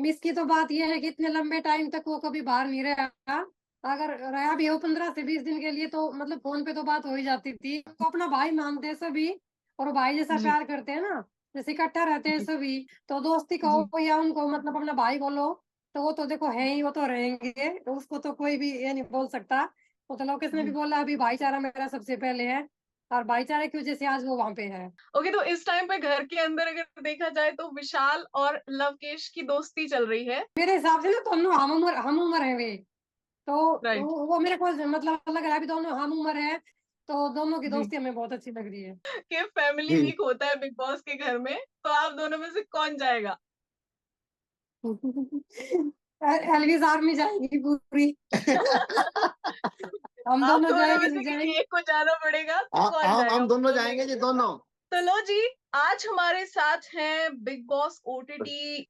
Miss की तो बात यह है कि इतने लंबे टाइम तक वो कभी बाहर नहीं रहा। अगर रहा भी हो 15 से 20 दिन के लिए तो मतलब फोन पे तो बात हो ही जाती थी। तो अपना भाई मानते हैं सभी, और भाई जैसा जी प्यार करते हैं ना, जैसे इकट्ठा रहते हैं जी सभी। तो दोस्ती जी कहो या उनको मतलब अपना भाई बोलो, तो वो तो देखो है ही, वो तो रहेंगे। उसको तो कोई भी ये नहीं बोल सकता। वो तो लोकेश ने भी जी। बोला अभी भाईचारा मेरा सबसे पहले है, और भाईचारे की वजह से आज वो वहां पे है। ओके, तो इस टाइम पे घर के अंदर अगर देखा जाए तो विशाल और लवकेश की दोस्ती चल रही है। मेरे हिसाब से ना दोनों हम उम्र है वे। तो राइट। वो मेरे को मतलब लग रहा है अभी दोनों हम उम्र है। तो दोनों की जी। दोस्ती हमें बहुत अच्छी लग रही है। कि फैमिली जी। वीक होता है बिग बॉस के घर में, तो आप दोनों में से कौन जाएगा? एलविस आर्मी जाएगी पूरी। हम आप दोनों दोनों में जाएंगे नहीं से किसी जाएंगे। एक को जाना पड़ेगा, तो कौन जाएगा हम दोनों बोलने जाएंगे के जी, लिए? दोनों। तो लो जी, आज हमारे साथ हैं big boss OTT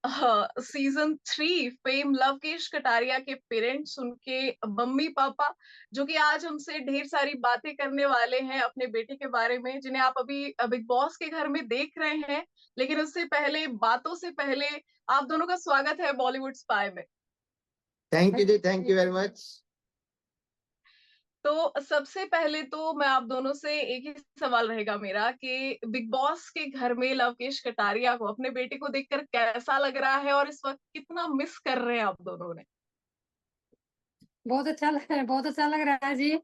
season 3 fame Lavkesh Kataria के पेरेंट्स, उनके मम्मी पापा, जो कि आज हमसे ढेर सारी बातें करने वाले हैं अपने बेटे के बारे में, जिन्हें आप अभी बिग बॉस के घर में देख रहे हैं। लेकिन उससे पहले, बातों से पहले, आप दोनों का स्वागत है बॉलीवुड स्पाई में। Thank you ji, thank you very much. तो सबसे पहले तो मैं आप दोनों से एक ही सवाल रहेगा मेरा कि बिग बॉस के घर में लवकेश कटारिया को, अपने बेटे को देखकर कैसा लग रहा है और इस वक्त कितना मिस कर रहे हैं आप दोनों ने? बहुत अच्छा लग रहा है, बहुत अच्छा लग रहा है जी।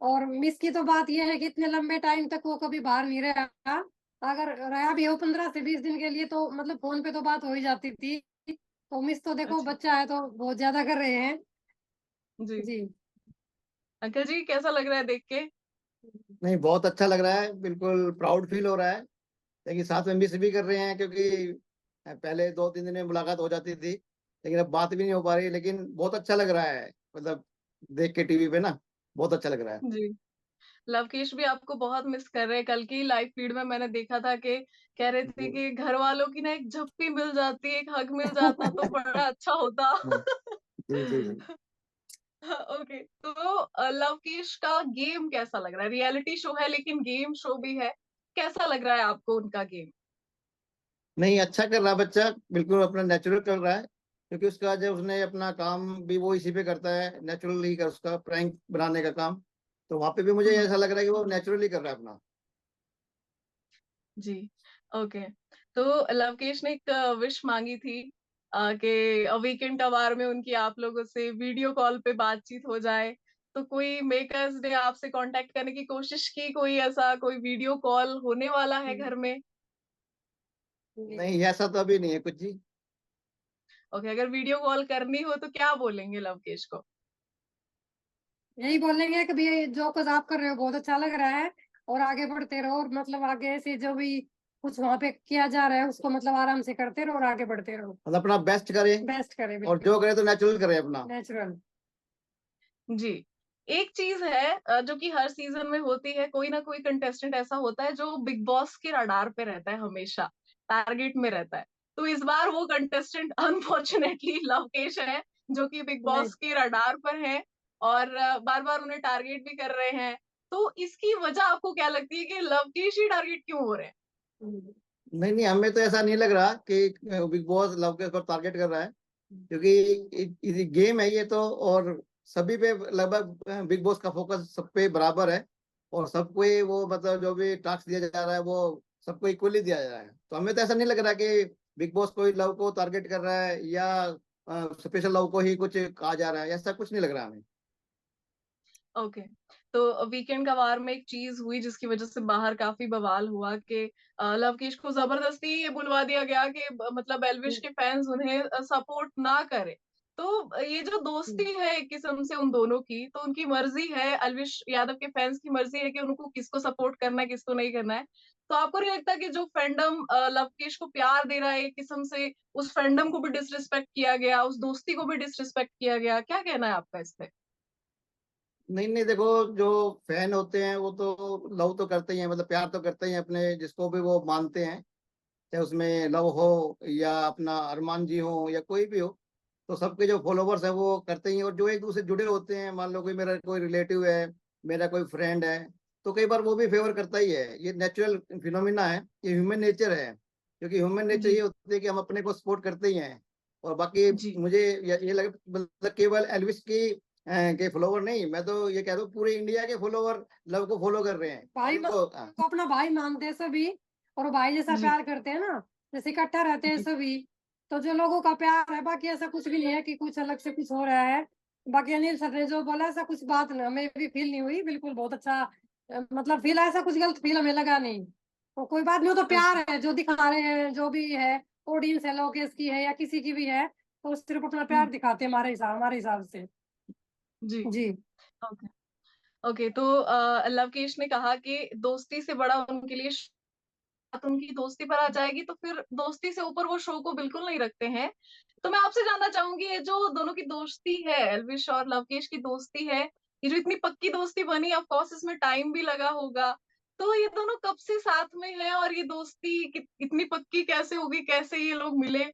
और मिस की तो बात यह है कि इतने लंबे टाइम तक वो कभी बाहर नहीं रहा। अगर रहा भी हो 15 से 20 दिन के लिए तो मतलब फोन पे तो बात हो ही जाती थी। तो मिस तो देखो, अच्छा। बच्चा है तो बहुत ज्यादा कर रहे हैं। जी। जी। अंकल जी, कैसा लग रहा है देख के? नहीं, बहुत अच्छा लग रहा है, बिल्कुल प्राउड फील हो रहा है। लेकिन साथ में मिस भी कर रहे हैं, क्योंकि पहले 2-3 दिन में मुलाकात हो जाती थी, लेकिन अब बात भी नहीं हो पा रही। लेकिन बहुत अच्छा लग रहा है, मतलब देख के टीवी पे ना, बहुत अच्छा लग रहा है। जी। लवकेश भी आपको बहुत मिस कर रहे हैं। कल की लाइव फीड में मैंने देखा था कि कह रहे थे कि घर वालों की ना एक झप्पी मिल जाती, एक हग मिल जाता तो बड़ा अच्छा होता। जी जी जी। ओके, तो लवकेश का गेम कैसा लग रहा है? रियलिटी शो है लेकिन गेम शो भी है। कैसा लग रहा है आपको उनका गेम? नहीं, अच्छा कर रहा है बच्चा, बिल्कुल अपना नेचुरल कर रहा है। क्योंकि उसका जब उसने अपना काम भी वो इसी पे करता है, नेचुरली कर उसका प्रैंक बनाने का काम। तो वहां पे भी मुझे हम्म। ऐसा लग रहा है कि वो नेचुरली कर रहा है अपना। जी। ओके, तो लवकेश ने एक विश मांगी थी कि वीकेंड का वार में उनकी आप लोगों से वीडियो कॉल पे बातचीत हो जाए। तो कोई मेकर्स ने आपसे कांटेक्ट करने की कोशिश की? कोई ऐसा कोई वीडियो कॉल होने वाला है घर में? नहीं, ऐसा तो अभी नहीं है कुछ जी। ओके, अगर वीडियो कॉल करनी हो तो क्या बोलेंगे लवकेश को? यही बोलेंगे कि भैया जो कुछ आप कर रहे हो बहुत अच्छा लग रहा है, और आगे बढ़ते रहो। और मतलब आगे से जो भी कुछ वहां पे किया जा रहा है उसको मतलब आराम से करते रहो और आगे बढ़ते रहो। मतलब अपना बेस्ट करे, बेस्ट करे, और बिल्कुल जो करे तो नेचुरल करे अपना। नेचुरल। जी। एक चीज है जो कि हर सीजन में होती है, कोई ना कोई कंटेस्टेंट ऐसा होता है जो बिग बॉस के रडार पे रहता है, हमेशा टारगेट में रहता है। तो इस बार वो कंटेस्टेंट अनफॉर्चुनेटली लवकेश है, जो कि बिग नहीं, बॉस के रडार पर है और बार बार उन्हें टारगेट भी कर रहे हैं। तो इसकी वजह आपको क्या लगती है कि लवकेश ही टारगेट क्यों हो रहे हैं? नहीं नहीं, हमें तो ऐसा नहीं लग रहा कि बिग बॉस लव के ऊपर टारगेट कर रहा है। क्योंकि गेम है ये तो, और सभी पे लगभग बिग बॉस का फोकस सब पे बराबर है। और सबको ही वो मतलब जो भी टास्क दिया जा रहा है वो सबको इक्वली दिया जा रहा है। तो हमें तो ऐसा नहीं लग रहा कि बिग बॉस कोई लव को टारगेट कर रहा है, या स्पेशल लव को ही कुछ कहा जा रहा है, ऐसा कुछ नहीं लग रहा हमें। ओके, तो वीकेंड का वार में एक चीज हुई जिसकी वजह से बाहर काफी बवाल हुआ कि लवकेश को जबरदस्ती ये बुलवा दिया गया कि मतलब एल्विश के फैंस उन्हें सपोर्ट ना करें। तो ये जो दोस्ती है एक किस्म से उन दोनों की, तो उनकी मर्जी है, एल्विश यादव के फैंस की मर्जी है कि उनको किसको सपोर्ट करना है किसको नहीं करना है। तो आपको नहीं लगता कि जो फैंडम लवकेश को प्यार दे रहा है एक किस्म से, उस फैंडम को भी डिसरिस्पेक्ट किया गया, उस दोस्ती को भी डिसरिस्पेक्ट किया गया? क्या कहना है आपका इस पे? नहीं नहीं, देखो, जो फैन होते हैं वो तो लव तो करते ही हैं, मतलब प्यार तो करते ही हैं अपने जिसको भी वो मानते हैं। चाहे उसमें लव हो, या अपना अरमान जी हो, या कोई भी हो। तो सबके जो फॉलोवर्स हैं वो करते ही हैं, और जो एक दूसरे से जुड़े होते हैं, मान लो कोई मेरा कोई रिलेटिव है, मेरा कोई फ्रेंड है, तो कई बार वो भी फेवर करता ही है। ये नेचुरल फिनोमिना है, ये ह्यूमन नेचर है। क्योंकि ह्यूमन नेचर जी। ये होती है कि हम अपने को सपोर्ट करते ही हैं। और बाकी जी मुझे ये लगे मतलब केवल एल्विस की के फॉलोवर नहीं, मैं तो ये कह रहा हूँ पूरे इंडिया के फॉलोवर लव को फॉलो कर रहे हैं। भाई उनको को अपना भाई मानते हैं सभी, और भाई जैसा जी प्यार करते हैं ना, जैसे इकट्ठा रहते हैं जी सभी। तो जो लोगों का प्यार है, बाकी ऐसा कुछ भी नहीं है कि कुछ अलग से कुछ हो रहा है। बाकी अनिल सर ने जो बोला, ऐसा कुछ बात नहीं, हमें भी फील नहीं हुई, बिल्कुल बहुत अच्छा। मतलब फील, ऐसा कुछ गलत फील हमें लगा नहीं। तो कोई बात नहीं, वो तो प्यार ओके है जो दिखा रहे हैं, जो भी है ऑडियंस है, लोकेश की है या किसी की भी है, तो सिर्फ अपना प्यार दिखाते हैं हमारे हिसाब से। जी जी ओके ओके। तो लवकेश ने कहा कि दोस्ती से बड़ा उनके लिए बात उनकी दोस्ती पर आ जाएगी, तो फिर दोस्ती से ऊपर वो शो को बिल्कुल नहीं रखते हैं। तो मैं आपसे जानना चाहूंगी, ये जो दोनों की दोस्ती है, एल्विश और लवकेश की दोस्ती है, ये जो इतनी पक्की दोस्ती बनी, ऑफ कोर्स इसमें टाइम भी लगा होगा। तो ये दोनों कब से साथ में हैं और ये दोस्ती इतनी पक्की कैसे होगी, कैसे ये लोग मिले?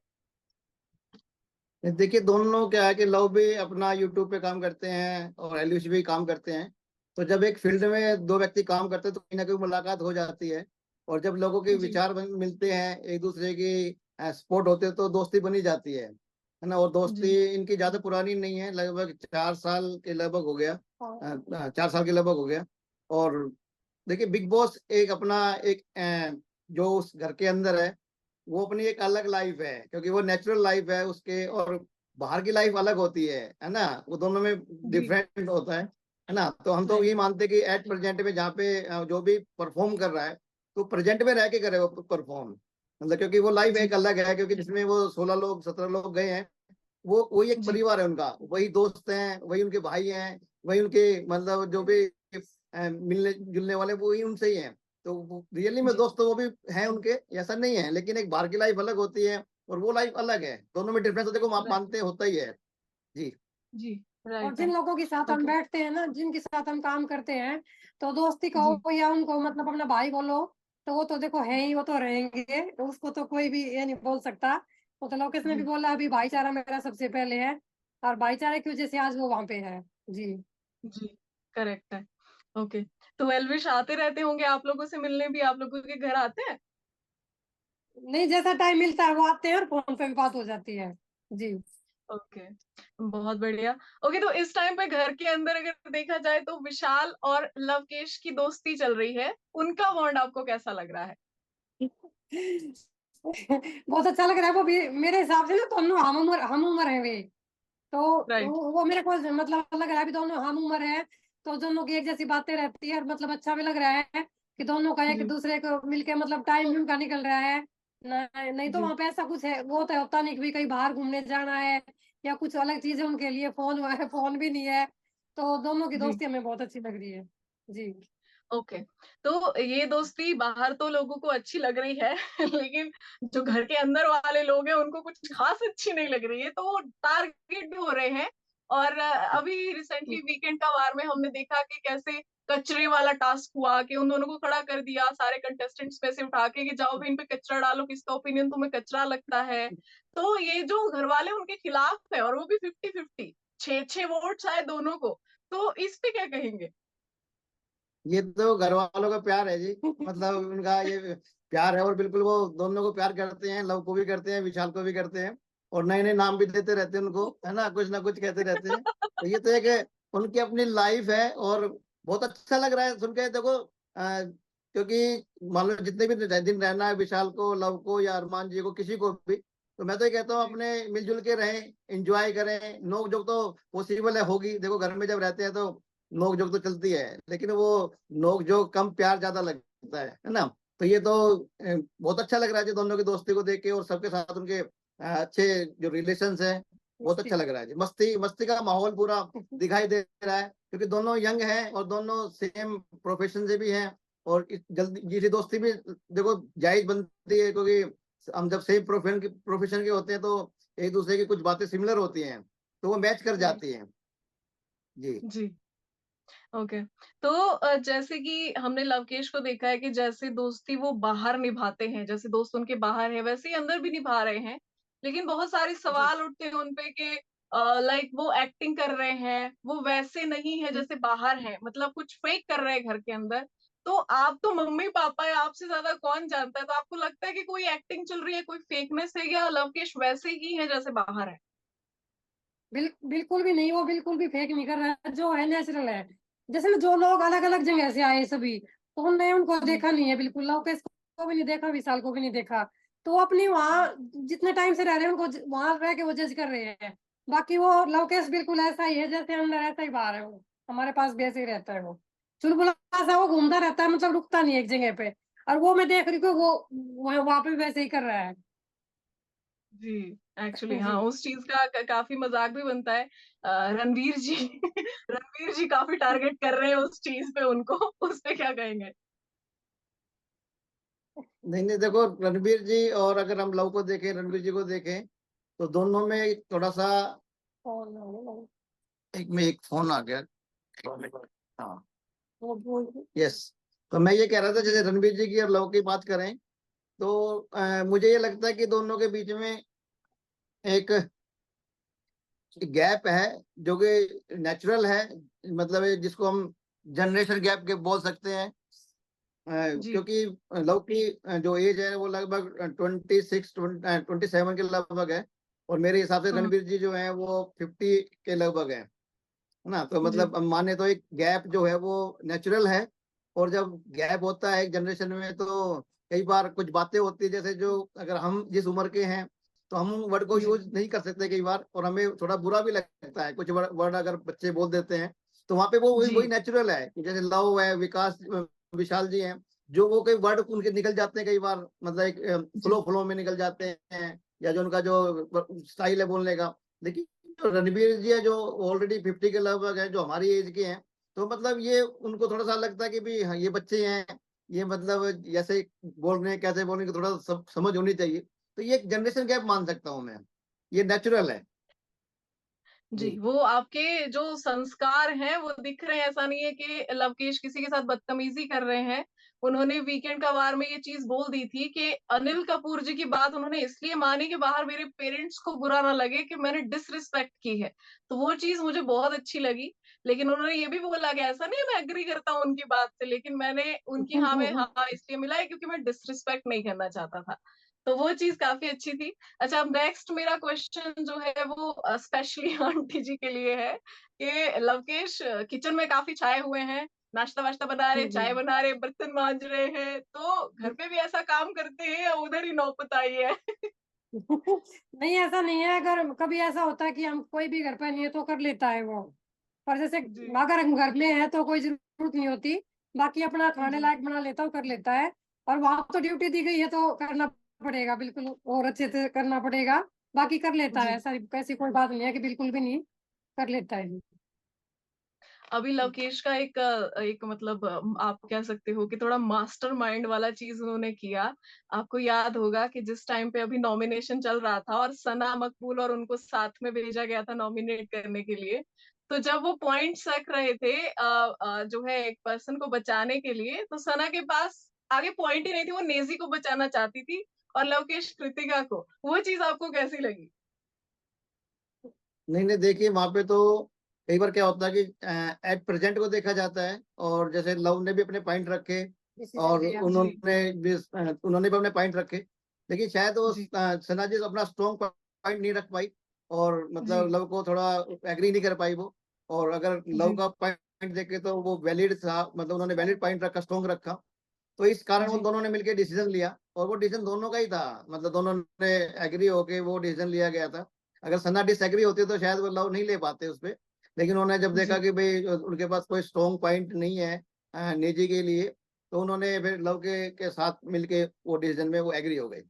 देखिए, दोनों क्या है कि लव भी अपना यूट्यूब पे काम करते हैं और एल्विश भी काम करते हैं। तो जब एक फील्ड में दो व्यक्ति काम करते हैं तो कहीं ना कहीं मुलाकात हो जाती है। और जब लोगों के जी विचार मिलते हैं, एक दूसरे की सपोर्ट होते हैं, तो दोस्ती बनी जाती है ना। और दोस्ती जी इनकी ज्यादा पुरानी नहीं है, लगभग 4 साल के लगभग हो गया। हाँ। 4 साल के लगभग हो गया। और देखिए, बिग बॉस एक अपना एक जो उस घर के अंदर है, वो अपनी एक अलग लाइफ है, क्योंकि वो नेचुरल लाइफ है उसके, और बाहर की लाइफ अलग होती है ना। वो दोनों में जी डिफरेंट होता है ना। तो हम तो राइट ये मानते हैं कि एट प्रेजेंट में जहाँ पे जो भी परफॉर्म कर रहा है, तो प्रेजेंट में रह के करे वो परफॉर्म। मतलब क्योंकि वो लाइफ जी एक अलग है, क्योंकि जिसमें वो 16 लोग 17 लोग गए हैं, वो वही एक जी परिवार है उनका, वही दोस्त हैं, वही उनके भाई हैं, वही उनके मतलब जो भी मिलने जुलने वाले वही उनसे ही हैं। तो रियली में जी दोस्त तो वो भी हैं उनके, ऐसा नहीं है, लेकिन एक बाहर की लाइफ अलग होती है और वो लाइफ अलग है। दोनों में डिफरेंस तो देखो आप राइट मानते होता ही है। जी। जी और राइट जिन है। लोगों के साथ हम ओके बैठते हैं ना, जिनके साथ हम काम करते हैं, तो दोस्ती जी कहो या उनको मतलब अपना भाई बोलो, तो वो तो देखो है ही, वो तो रहेंगे, उसको तो कोई भी ये नहीं बोल सकता। वो तो लोकेश ने भी जी बोला अभी, भाईचारा मेरा सबसे पहले है, और भाईचारे की वजह से आज वो वहां पे है। जी। जी करेक्ट है। ओके, तो एल्विश आते रहते होंगे आप लोगों से मिलने भी, आप लोगों के घर आते हैं? नहीं, जैसा टाइम मिलता है वो आते हैं, और फोन पे भी बात हो जाती है। जी। ओके बहुत बढ़िया। ओके, तो इस टाइम पे घर के अंदर अगर देखा जाए तो विशाल और लवकेश की दोस्ती चल रही है, उनका बॉन्ड आपको कैसा लग रहा है? बहुत अच्छा लग रहा है। वो भी मेरे हिसाब से ना दोनों हम उम्र है वे। तो राइट वो मेरे को मतलब लग रहा है, अभी दोनों हम उम्र है, तो दोनों की एक जैसी बातें रहती है, और मतलब अच्छा भी लग रहा है कि दोनों का एक जी दूसरे को मिलके मतलब टाइम भी उनका निकल रहा है। नहीं तो जी वहां पे ऐसा कुछ है, वो तो होता नहीं कि भी कहीं बाहर घूमने जाना है या कुछ अलग चीज है उनके लिए, फोन है, फोन भी नहीं है। तो दोनों की जी दोस्ती हमें बहुत अच्छी लग रही है। जी। ओके। तो ये दोस्ती बाहर तो लोगों को अच्छी लग रही है लेकिन जो घर के अंदर वाले लोग हैं उनको कुछ खास अच्छी नहीं लग रही है, तो वो टारगेट भी हो रहे हैं। और अभी रिसेंटली वीकेंड का वार में हमने देखा कि कैसे कचरे वाला टास्क हुआ, कि उन दोनों को खड़ा कर दिया सारे कंटेस्टेंट्स में से उठा के कि जाओ भी इन पे कचरा डालो, किसका ओपिनियन तुम्हें कचरा लगता है। तो ये जो घर वाले उनके खिलाफ है, और वो भी 50-50, 6-6 वोट्स आए दोनों को। तो इस पे क्या कहेंगे? ये तो घर वालों का प्यार है जी, मतलब उनका ये प्यार है, और बिल्कुल वो दोनों को प्यार करते हैं, लव को भी करते हैं, विशाल को भी करते हैं, और नए नए नाम भी देते रहते हैं उनको, है ना कुछ कहते रहते हैं। तो ये तो एक उनकी अपनी लाइफ है, और बहुत अच्छा लग रहा है सुन के। देखो क्योंकि मान लो जितने भी दिन रहना है विशाल को, लव को, या अरमान जी को, किसी को भी, तो मैं तो ये कहता हूँ जी अपने मिलजुल के रहें, एंजॉय करें। नोक झोंक तो पॉसिबल है होगी, देखो घर में जब रहते हैं तो नोक झोंक तो चलती है, लेकिन वो नोक झोंक कम, प्यार ज्यादा लगता है ना। तो ये तो बहुत अच्छा लग रहा है जी दोनों की दोस्ती को देख के, और सबके साथ उनके अच्छे जो रिलेशंस हैं, बहुत अच्छा लग रहा है जी। मस्ती मस्ती का माहौल पूरा दिखाई दे रहा है, क्योंकि दोनों यंग हैं और दोनों सेम प्रोफेशन से भी हैं। और जल्दी ये दोस्ती भी देखो जायज बनती है, क्योंकि हम जब सेम प्रोफेशन के होते हैं तो एक दूसरे की कुछ बातें सिमिलर होती हैं, तो वो मैच कर राइट जाती हैं। जी। जी ओके। तो जैसे कि हमने लवकेश को देखा है कि जैसे दोस्ती वो बाहर निभाते हैं, जैसे दोस्त उनके बाहर है वैसे ही अंदर भी निभा रहे हैं। लेकिन बहुत सारे जी। सवाल उठते हैं उनपे कि लाइक वो एक्टिंग कर रहे हैं, वो वैसे नहीं है जैसे बाहर है, मतलब कुछ फेक कर रहे हैं घर के अंदर। तो आप तो मम्मी पापा है, आपसे ज्यादा कौन जानता है? तो आपको लगता है कि कोई एक्टिंग चल रही है, कोई फेकनेस है, या लवकेश वैसे ही है जैसे बाहर है? बिल्कुल भी नहीं, वो बिल्कुल भी फेक नहीं कर रहा है, जो है नेचुरल है। जैसे ना जो लोग अलग अलग जगह से आए सभी, तो उनने उनको जी देखा नहीं है बिल्कुल, लोकेश को भी नहीं देखा, विशाल को भी नहीं देखा। तो वो अपनी वहां जितने टाइम से रह रहे हैं उनको वहां रह के वो जज कर रहे हैं। बाकी वो लोकेश बिल्कुल ऐसा ही है, जैसे अंदर ऐसा ही बाहर है वो। हमारे पास भी ऐसे ही रहता है वो, चुलबुला सा वो घूमता रहता है, मतलब रुकता नहीं है एक जगह पे। और वो मैं देख रही हूँ वो वहां पे भी वैसे ही कर रहा है। जी। एक्चुअली हाँ, जी। उस चीज का काफी मजाक भी बनता है। रणवीर जी रणवीर जी काफी टारगेट कर रहे हैं उस चीज पे उनको। उस पे क्या कहेंगे? नहीं नहीं, देखो रणबीर जी और अगर हम लव को देखें, रणबीर जी को देखें, तो दोनों में थोड़ा सा, और एक में एक फोन आ गया। हाँ, वो यस। तो मैं ये कह रहा था, जी जैसे रणबीर जी की और लव की बात करें, तो मुझे ये लगता है कि दोनों के बीच में एक गैप है, जो कि नेचुरल है। मतलब ये जिसको हम जनरेशन गैप के बोल सकते हैं। जी। क्योंकि लव की जो एज है वो लगभग 26 27 के लगभग है। और मेरे हिसाब से हम्म। रणबीर जी जो है वो 50 के लगभग है ना। तो जी मतलब हम माने तो एक गैप जो है वो नेचुरल है। और जब गैप होता है एक जनरेशन में, तो कई बार कुछ बातें होती है, जैसे जो अगर हम जिस उम्र के हैं, तो हम वर्ड को जी यूज नहीं कर सकते कई बार, और हमें थोड़ा बुरा भी लगता है कुछ वर्ड अगर बच्चे बोल देते हैं। तो वहां पे वो वही जी वही नेचुरल है कि जैसे लव है, विकास, विशाल जी हैं, जो वो कई वर्ड उनके निकल जाते हैं कई बार, मतलब एक जी फ्लो फ्लो में निकल जाते हैं, या जो उनका जो स्टाइल है बोलने का। लेकिन जो रणबीर जी है, जो ऑलरेडी 50 के लगभग है, जो हमारी एज के हैं, तो मतलब ये उनको थोड़ा सा लगता है कि भी हाँ, ये बच्चे हैं, ये मतलब जैसे बोल रहे हैं कैसे बोल रहे हैं, थोड़ा समझ होनी चाहिए। तो ये एक जनरेशन गैप मान सकता हूँ मैं, ये नेचुरल है। जी। जी। वो आपके जो संस्कार हैं वो दिख रहे हैं। ऐसा नहीं है कि लवकेश किसी के साथ बदतमीजी कर रहे हैं। उन्होंने वीकेंड का वार में ये चीज बोल दी थी कि अनिल कपूर जी की बात उन्होंने इसलिए मानी कि बाहर मेरे पेरेंट्स को बुरा ना लगे कि मैंने डिसरिस्पेक्ट की है। तो वो चीज मुझे बहुत अच्छी लगी। लेकिन उन्होंने ये भी बोला कि ऐसा नहीं है मैं एग्री करता हूँ उनकी बात से, लेकिन मैंने उनकी हाँ में हाँ इसलिए मिला है क्योंकि मैं डिसरिस्पेक्ट नहीं करना चाहता था। तो वो चीज काफी अच्छी थी। अच्छा, अब नेक्स्ट मेरा क्वेश्चन जो है वो स्पेशली आंटी जी के लिए है कि लवकेश किचन में काफी छाए हुए हैं, नाश्ता वाश्ता बना रहे, चाय बना रहे, बर्तन मांज रहे हैं, तो घर पे भी ऐसा काम करते हैं या उधर ही नौबत आई है? नहीं, ऐसा नहीं है। अगर कभी ऐसा होता है कि हम कोई भी घर पे नहीं है तो कर लेता है वो। पर जैसे जी अगर हम घर में है तो कोई जरूरत नहीं होती। बाकी अपना खाने जी लायक बना लेता हूँ, कर लेता है। और वहां तो ड्यूटी दी गई है तो करना पड़ेगा बिल्कुल, और अच्छे से करना पड़ेगा। बाकी कर लेता है, जी। ऐसा ऐसी कोई बात नहीं है कि बिल्कुल भी नहीं, कर लेता है। अभी लवकेश का एक मतलब आप कह सकते हो कि थोड़ा मास्टर माइंड वाला चीज उन्होंने किया। आपको याद होगा कि जिस टाइम पे अभी नॉमिनेशन चल रहा था और सना मकबूल और उनको साथ में भेजा गया था नॉमिनेट करने के लिए, तो जब वो पॉइंट्स रख रहे थे जो है एक पर्सन को बचाने के लिए, तो सना के पास आगे पॉइंट ही नहीं थी, वो नेजी को बचाना चाहती थी और लवकेश कृतिका को। वो चीज आपको कैसी लगी? नहीं नहीं, देखिए वहां पे तो कई बार क्या होता है कि एट प्रेजेंट को देखा जाता है, और जैसे लव ने भी अपने पॉइंट रखे, डिसीजन और लिया। जी उन्होंने भी अपने पॉइंट रखे। लेकिन शायद वो जी सना जी अपना स्ट्रॉन्ग पॉइंट नहीं रख पाई, और जी मतलब लव को थोड़ा एग्री नहीं कर पाई वो। और अगर लव जी का पॉइंट देखे तो वो वैलिड था, मतलब उन्होंने वैलिड पॉइंट रखा, स्ट्रॉन्ग रखा। तो इस कारण उन जी दोनों ने मिलकर डिसीजन लिया, और वो डिसीजन दोनों का ही था, मतलब दोनों ने एग्री होके वो डिसीजन लिया गया था। अगर सना डिसएग्री होती तो शायद वो लव नहीं ले पाते उस पे। लेकिन उन्होंने जब देखा जी कि भाई उनके पास कोई स्ट्रॉन्ग पॉइंट नहीं है निजी के लिए, तो उन्होंने फिर लव के साथ मिलके वो डिसीजन में वो एग्री हो गए।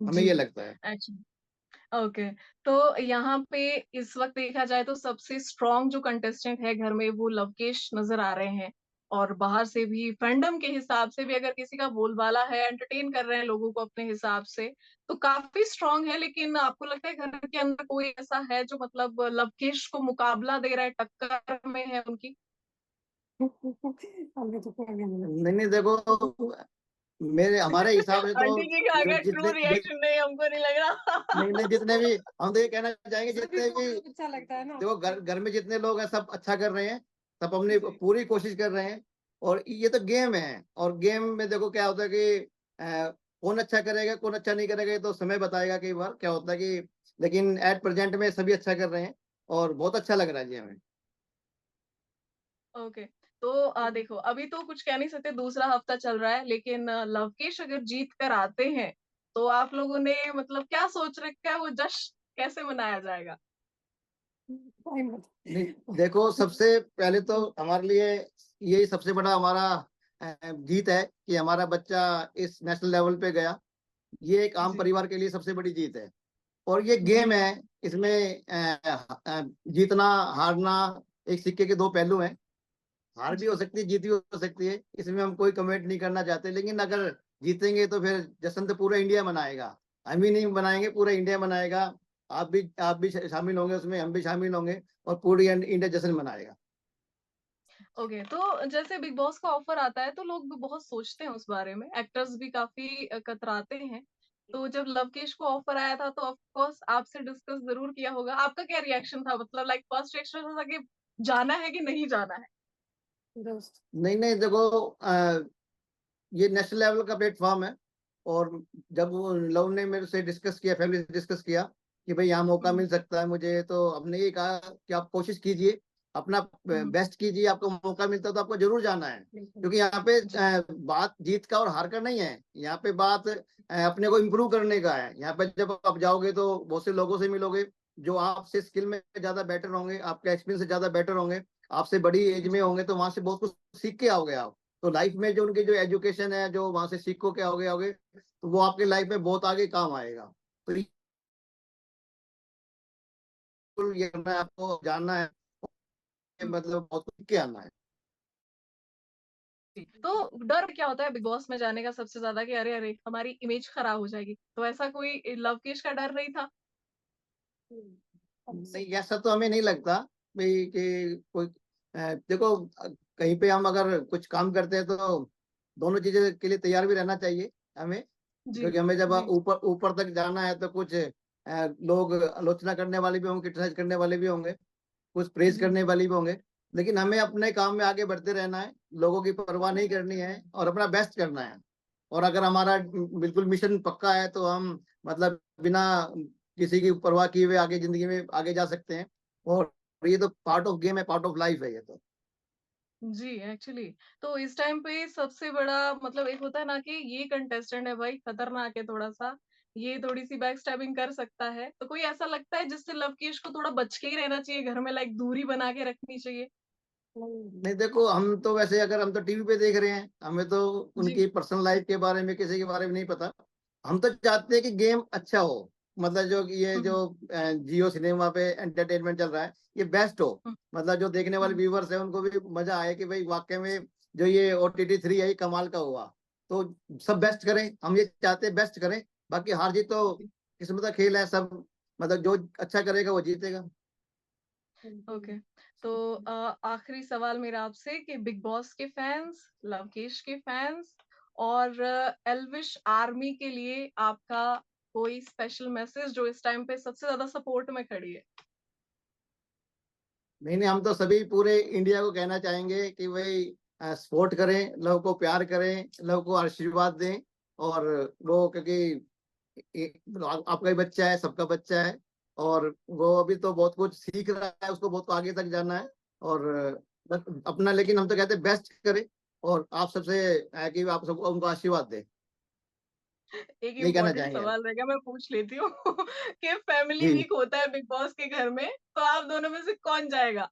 हमें जी। ये लगता है। अच्छा। ओके। तो यहाँ पे इस वक्त देखा जाए तो सबसे स्ट्रॉन्ग जो कंटेस्टेंट है घर में वो लवकेश नजर आ रहे हैं। और बाहर से भी फैंडम के हिसाब से भी अगर किसी का बोलबाला है, एंटरटेन कर रहे हैं लोगों को अपने हिसाब से, तो काफी स्ट्रांग है। लेकिन आपको लगता है घर के अंदर कोई ऐसा है जो मतलब लवकेश को मुकाबला दे रहा है, टक्कर में है उनकी? हमें तो कोई भी नहीं नहीं नहीं, देखो मेरे हमारे हिसाब से तो आंटी जी का जो अगर ट्रू जितने रिएक्शन नहीं, हमको नहीं लग रहा। नहीं नहीं, जितने भी हम तो ये कहना चाहेंगे, सभी जितने को भी अच्छा लगता है ना। देखो घर घर में जितने लोग हैं सब अच्छा कर रहे हैं, सब अपनी जी पूरी कोशिश कर रहे हैं। और ये तो गेम है, और गेम में देखो क्या होता है कि कौन अच्छा करेगा कौन अच्छा नहीं करेगा ये तो समय बताएगा कई बार क्या होता है कि, लेकिन एट प्रेजेंट में सभी अच्छा कर रहे हैं और बहुत अच्छा लग रहा है जी हमें। ओके। तो देखो अभी तो कुछ कह नहीं सकते, दूसरा हफ्ता चल रहा है, लेकिन लवकेश अगर जीत कर आते हैं तो आप लोगों ने मतलब क्या सोच रखा है, वो जश्न कैसे मनाया जाएगा? नहीं देखो, सबसे पहले तो हमारे लिए यही सबसे बड़ा हमारा जीत है कि हमारा बच्चा इस नेशनल लेवल पे गया। ये एक आम जी परिवार के लिए सबसे बड़ी जीत है। और ये जी गेम है, इसमें जीतना हारना एक सिक्के के दो पहलू हैं। हार भी हो जी। सकती है, जीत भी हो सकती है, इसमें हम कोई कमेंट नहीं करना चाहते। लेकिन अगर जीतेंगे तो फिर जश्न तो पूरा इंडिया मनाएगा, हम ही नहीं मनाएंगे, पूरा इंडिया मनाएगा। आप भी शामिल होंगे उसमें, हम भी शामिल होंगे, और पूरी इंडिया जश्न मनाएगा। ओके। तो जैसे बिग बॉस का ऑफर आता है तो लोग भी बहुत सोचते हैं उस बारे में, एक्टर्स भी काफी कतराते हैं। तो जब लवकेश को ऑफर आया था तो ऑफ कोर्स आपसे डिस्कस जरूर किया होगा, आपका क्या रिएक्शन था? मतलब लाइक फर्स्ट रिएक्शन था कि जाना है कि नहीं जाना है? दोस्त। नहीं नहीं देखो, ये नेशनल लेवल का प्लेटफॉर्म है। और जब वो लव ने मेरे से डिस्कस किया, फैमिली से डिस्कस किया कि भाई यहाँ मौका हम्म मिल सकता है मुझे, तो हमने ये कहा कि आप कोशिश कीजिए, अपना हम्म। बेस्ट कीजिए, आपको मौका मिलता है तो आपको जरूर जाना है। क्योंकि यहाँ पे जी बात जीत का और हार का नहीं है, यहाँ पे बात अपने को इम्प्रूव करने का है। यहाँ पे जब आप जाओगे तो बहुत से लोगों से मिलोगे जो आपसे स्किल में ज्यादा बेटर होंगे, आपका एक्सपीरियंस से ज्यादा बेटर होंगे, आपसे बड़ी एज में जी। होंगे, तो वहां से बहुत कुछ सीख के आओगे आप। तो लाइफ में जो उनकी जो एजुकेशन है, जो वहां से सीखो के आओगे तो वो आपके लाइफ में बहुत आगे काम आएगा। तो ये करना है, आपको जानना है, मतलब बहुत कुछ सीख के आना है। तो डर क्या होता है बिग बॉस में जाने का सबसे ज्यादा, कि अरे अरे हमारी इमेज खराब हो जाएगी, तो ऐसा कोई लवकेश का डर नहीं था? नहीं ऐसा तो हमें नहीं लगता भाई कि कोई देखो, कहीं पे हम अगर कुछ काम करते हैं तो दोनों चीजें के लिए तैयार भी रहना चाहिए हमें। जी क्योंकि हमें जब जी। ऊपर ऊपर तक जाना है तो कुछ लोग आलोचना करने वाले भी होंगे, क्रिटिसाइज करने वाले भी होंगे, कुछ प्रेज जी करने वाले भी होंगे। लेकिन हमें अपने काम में आगे बढ़ते रहना है, लोगों की परवाह नहीं करनी है और अपना बेस्ट करना है। और अगर हमारा बिल्कुल मिशन पक्का है तो हम मतलब बिना किसी की परवाह किए हुए आगे जिंदगी में आगे जा सकते हैं। और ये तो पार्ट ऑफ गेम है, पार्ट ऑफ लाइफ है ये तो। जी। एक्चुअली तो इस टाइम पे सबसे बड़ा मतलब एक होता है ना कि ये कंटेस्टेंट है भाई, खतरनाक है थोड़ा सा, ये थोड़ी सी बैक स्टैबिंग कर सकता है, तो कोई ऐसा लगता है जिससे लवकेश को थोड़ा बच के ही रहना चाहिए घर में, लाइक दूरी बना के रखनी चाहिए? नहीं देखो, हम तो वैसे अगर हम तो टीवी पे देख रहे हैं, हमें तो जी। उनकी पर्सनल लाइफ के बारे में, किसी के बारे में नहीं पता। हम तो चाहते हैं कि गेम अच्छा हो, मतलब जो ये जो हम्म जियो सिनेमा पे एंटरटेनमेंट चल रहा है ये बेस्ट हो। हम्म मतलब जो देखने वाले हम्म। व्यूवर्स हैं उनको भी मजा आए कि भाई वाकई में जो ये OTT 3 है ये कमाल का हुआ। तो सब बेस्ट करें, हम ये चाहते हैं बेस्ट करें। बाकी हार जीत तो जी। किस्मत का खेल है सब, मतलब जो अच्छा करेगा वो जीतेगा। ओके। तो आखिरी सवाल मेरा आपसे कि बिग बॉस के फैंस, लवकेश के फैंस और एल्विश आर्मी के लिए आपका कोई स्पेशल मैसेज जो इस टाइम पे सबसे ज्यादा सपोर्ट में खड़ी है? नहीं नहीं, हम तो सभी पूरे इंडिया को कहना चाहेंगे कि भाई सपोर्ट करें, लोगों को प्यार करें, लोगों को आशीर्वाद दें। और वो क्योंकि आपका ही बच्चा है, सबका बच्चा है, और वो अभी तो बहुत कुछ सीख रहा है, उसको बहुत आगे तक जाना है। और बस अपना, लेकिन हम तो कहते हैं बेस्ट करें। और आप सबसे है कि आप सबको उनको आशीर्वाद दें, एक यही कहना इम्पोर्टेंट चाहेंगे हम। सवाल रहेगा, मैं पूछ लेती हूँ कि फैमिली जी। वीक होता है बिग बॉस के घर में, तो आप दोनों में से कौन जाएगा?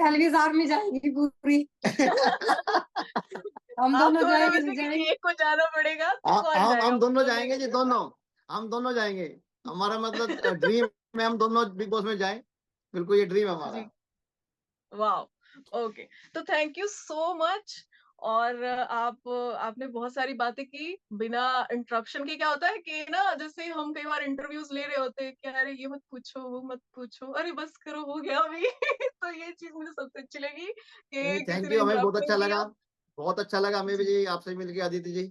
एलविस आर्मी जाएगी पूरी। हम आप दोनों दोनों में जाएंगे तो से किसी जाएंगे। एक को जाना पड़ेगा तो कौन जाएगा? हम दोनों बोलिए। जाएंगे जी, दोनों। हम दोनों जाएंगे, हमारा मतलब ड्रीम है हम दोनों बिग बॉस में जाएं। बिल्कुल ये ड्रीम है जी। हमारा। वाह। ओके। तो थैंक यू सो मच। और आपने बहुत सारी बातें की बिना इंटरप्शन के। क्या होता है कि ना, जैसे हम कई बार इंटरव्यूज ले रहे होते हैं कि अरे ये मत पूछो वो मत पूछो, अरे बस करो हो गया अभी तो ये चीज मुझे सबसे अच्छी लगी नहीं कि किसी थैंक ने यू, हमें बहुत इंटरप्ट नहीं अच्छा लगा। किया। बहुत अच्छा लगा हमें भी जी। जी आपसे मिलके, अदिति जी।